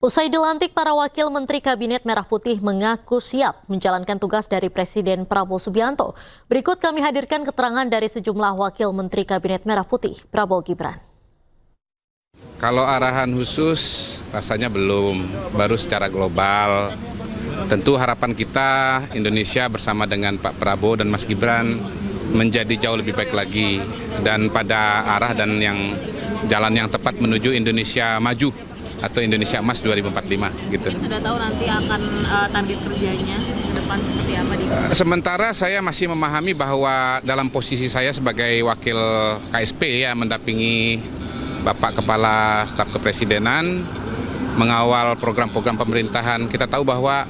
Usai dilantik, para wakil Menteri Kabinet Merah Putih mengaku siap menjalankan tugas dari Presiden Prabowo Subianto. Berikut kami hadirkan keterangan dari sejumlah wakil Menteri Kabinet Merah Putih, Prabowo Gibran. Kalau arahan khusus rasanya belum, baru secara global. Tentu harapan kita Indonesia bersama dengan Pak Prabowo dan Mas Gibran menjadi jauh lebih baik lagi. Dan pada arah dan jalan yang tepat menuju Indonesia maju atau Indonesia Emas 2045 gitu. Sudah tahu nanti akan target kerjanya ke depan seperti apa di Sementara saya masih memahami bahwa dalam posisi saya sebagai wakil KSP ya mendampingi Bapak Kepala Staf Kepresidenan mengawal program-program pemerintahan. Kita tahu bahwa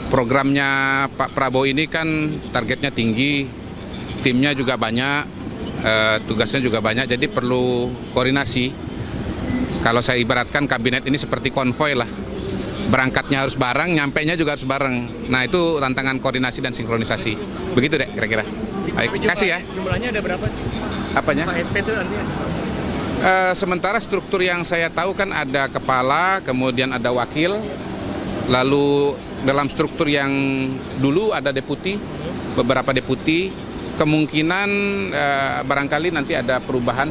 programnya Pak Prabowo ini kan targetnya tinggi, timnya juga banyak, tugasnya juga banyak, jadi perlu koordinasi. Kalau saya ibaratkan kabinet ini seperti konvoy lah, berangkatnya harus bareng, nyampainya juga harus bareng. Nah itu tantangan koordinasi dan sinkronisasi. Begitu deh kira-kira. Baik, kasih ya. Jumlahnya ada berapa sih? Apanya? Pak SP itu artinya? Sementara struktur yang saya tahu kan ada kepala, kemudian ada wakil, lalu dalam struktur yang dulu ada deputi, beberapa deputi, kemungkinan barangkali nanti ada perubahan,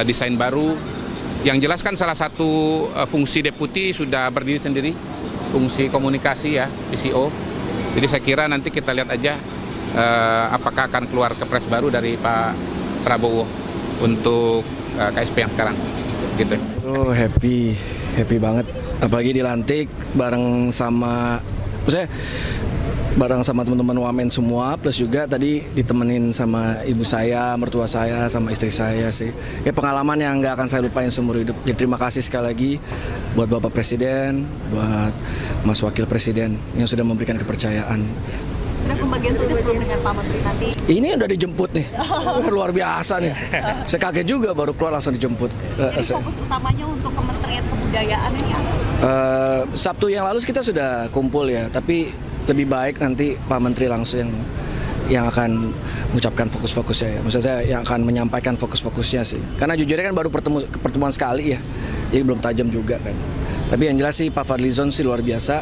desain baru. Yang jelas kan salah satu fungsi deputi sudah berdiri sendiri, fungsi komunikasi ya, PCO. Jadi saya kira nanti kita lihat aja apakah akan keluar kepres baru dari Pak Prabowo untuk KSP yang sekarang. Gitu. Oh happy banget. Apalagi dilantik bareng sama, bareng sama teman-teman Wamen semua, plus juga tadi ditemenin sama ibu saya, mertua saya, sama istri saya sih. Ya pengalaman yang nggak akan saya lupain seumur hidup. Jadi terima kasih sekali lagi buat Bapak Presiden, buat Mas Wakil Presiden yang sudah memberikan kepercayaan. Sudah pembagian tugas belum dengan Pak Menteri nanti? Ini udah dijemput nih, luar biasa nih. Saya kaget juga baru keluar langsung dijemput. Jadi fokus utamanya untuk Kementerian Kebudayaan ini apa? Sabtu yang lalu kita sudah kumpul ya, tapi lebih baik nanti Pak Menteri langsung yang akan mengucapkan fokus-fokusnya ya. Maksud saya yang akan menyampaikan fokus-fokusnya sih. Karena jujurnya kan baru pertemuan sekali ya, jadi belum tajam juga kan. Tapi yang jelas sih Pak Fadlizon sih luar biasa.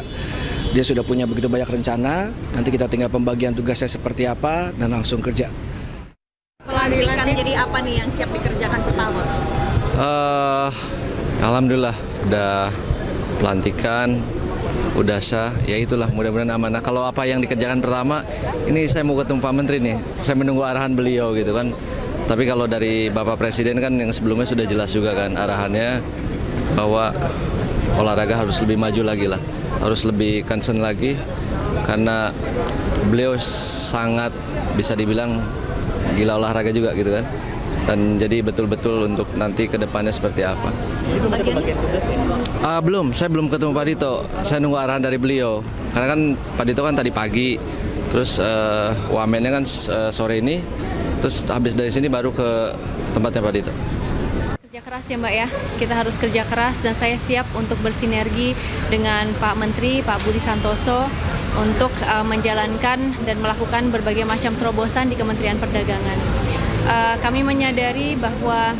Dia sudah punya begitu banyak rencana, nanti kita tinggal pembagian tugasnya seperti apa dan langsung kerja. Pelantikan jadi apa nih yang siap dikerjakan pertama? Alhamdulillah udah pelantikan, udah sah, ya itulah mudah-mudahan amanah. Kalau apa yang dikerjakan pertama, ini saya mau ketemu Pak Menteri nih, saya menunggu arahan beliau gitu kan. Tapi kalau dari Bapak Presiden kan yang sebelumnya sudah jelas juga kan arahannya bahwa olahraga harus lebih maju lagi lah, harus lebih concern lagi karena beliau sangat bisa dibilang gila olahraga juga gitu kan. Dan jadi betul-betul untuk nanti ke depannya seperti apa. Belum, saya belum ketemu Pak Dito. Saya nunggu arahan dari beliau. Karena kan Pak Dito kan tadi pagi, terus wamennya kan sore ini, terus habis dari sini baru ke tempatnya Pak Dito. Kerja keras ya Mbak ya, kita harus kerja keras dan saya siap untuk bersinergi dengan Pak Menteri, Pak Budi Santoso untuk menjalankan dan melakukan berbagai macam terobosan di Kementerian Perdagangan. Kami menyadari bahwa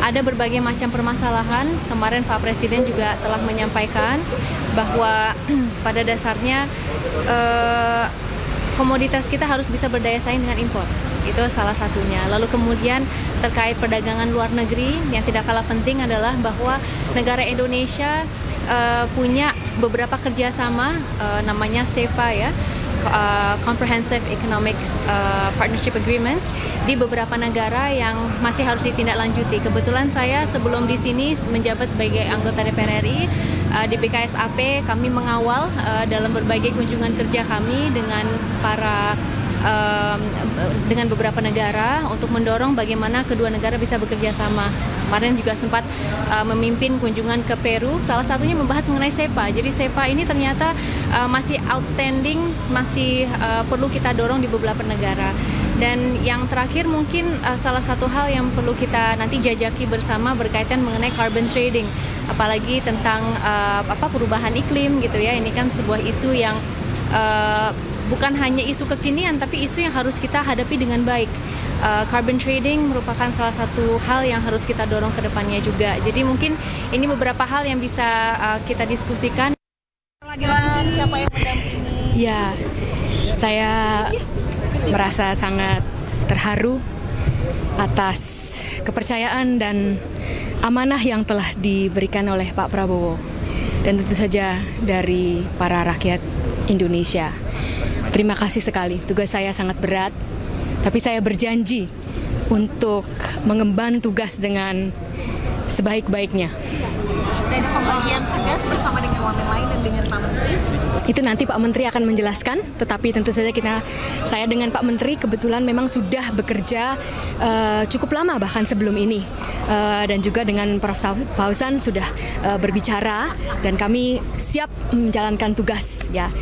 ada berbagai macam permasalahan. Kemarin Pak Presiden juga telah menyampaikan bahwa pada dasarnya komoditas kita harus bisa berdaya saing dengan impor. Itu salah satunya. Lalu kemudian terkait perdagangan luar negeri yang tidak kalah penting adalah bahwa negara Indonesia punya beberapa kerjasama namanya CEPA ya, Comprehensive Economic Partnership Agreement di beberapa negara yang masih harus ditindaklanjuti. Kebetulan saya sebelum di sini menjabat sebagai anggota DPR RI di BKSAP, kami mengawal dalam berbagai kunjungan kerja kami dengan dengan beberapa negara untuk mendorong bagaimana kedua negara bisa bekerja sama. Kemarin juga sempat memimpin kunjungan ke Peru, salah satunya membahas mengenai CEPA. Jadi CEPA ini ternyata masih outstanding, masih perlu kita dorong di beberapa negara. Dan yang terakhir mungkin salah satu hal yang perlu kita nanti jajaki bersama berkaitan mengenai carbon trading, apalagi tentang perubahan iklim gitu ya. Ini kan sebuah isu yang bukan hanya isu kekinian, tapi isu yang harus kita hadapi dengan baik. Carbon trading merupakan salah satu hal yang harus kita dorong ke depannya juga. Jadi mungkin ini beberapa hal yang bisa kita diskusikan. Lagi-lagi siapa yang mendampingi? Ya, saya merasa sangat terharu atas kepercayaan dan amanah yang telah diberikan oleh Pak Prabowo dan tentu saja dari para rakyat Indonesia. Terima kasih sekali, tugas saya sangat berat, tapi saya berjanji untuk mengemban tugas dengan sebaik-baiknya. Dan pembagian tugas bersama dengan wamen lain dan dengan Pak Menteri? Itu nanti Pak Menteri akan menjelaskan, tetapi tentu saja saya dengan Pak Menteri kebetulan memang sudah bekerja cukup lama bahkan sebelum ini, dan juga dengan Prof. Fauzan sudah berbicara dan kami siap menjalankan tugas ya.